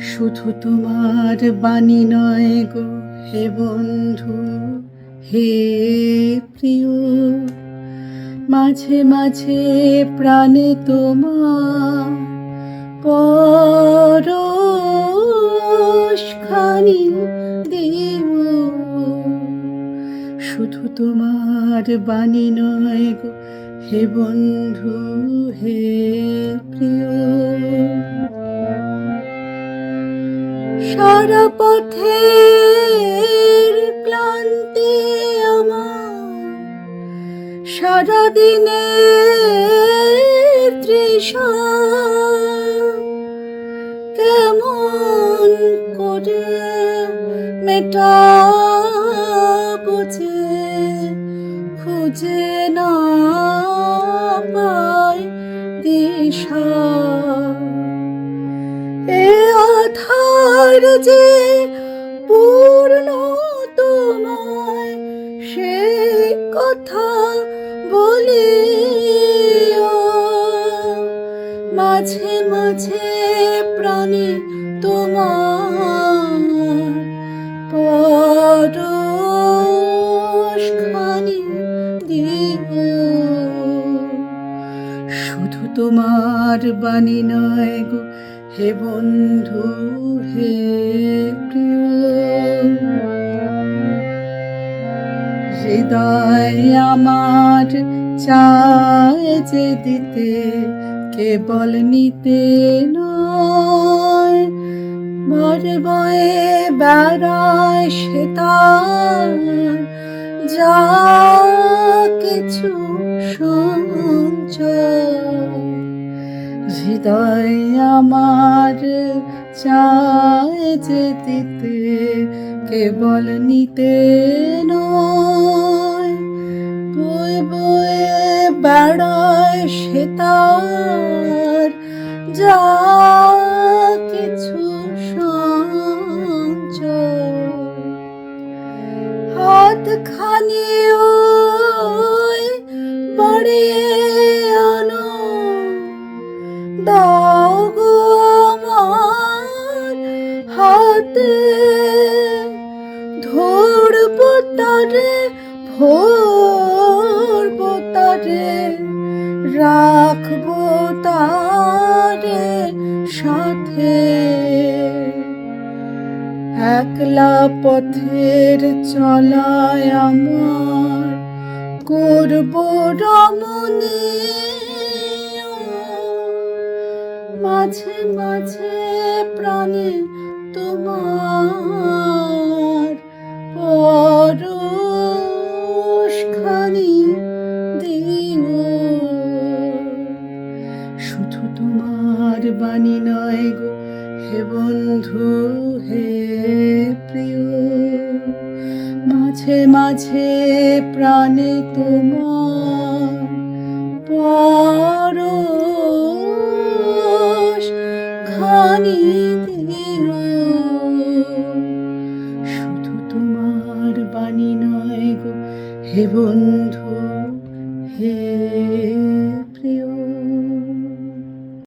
শুধু তোমার বাণী নয় গো হে বন্ধু, হে প্রিয়, মাঝে মাঝে প্রাণে তোমার পরশখানি দিও। শুধু তোমার বাণী নয় গো হে বন্ধু, হে প্রিয়। সারা পথের ক্লান্তি আমার, সারা দিনের তৃষা, কেমন করে মেটাবো যে খুঁজে না পাই দিশা। এ আধার যে পূর্ণ তোমায়, সে কথা বলিও। মাঝে মাঝে প্রাণে তোমার পরশখানি দিও। শুধু তোমার বাণী নয় গো হে বন্ধু, হে প্রিয়। হৃদয় আমার চায় যে দিতে, কেবল নিতে নয়। ভরে বয়ে বেড়ায় সে তার যা কিছু সঞ্চয়। হৃদয় আমার চায় যে দিতে, কেবল নিতে নয়। বয়ে বয়ে বেড়ায় সে তার যা কিছু সঞ্চয়। হাতখানি ওই বাড়িয়ে আনো, দাও গো আমার হাতে। ধরবো তারে, ভরবো তারে, রাখবো তারে সাথে। একলা পথের চলায় আমার করবো রমণীয়। মাঝে মাঝে প্রাণে তোমার পরশখানি দিও। শুধু তোমার বাণী নয় গো হে বন্ধু, হে প্রিয়, মাঝে মাঝে প্রাণে তোমার পরশখানি দিও। শুধু তোমার বাণী নয় গো হে বন্ধু,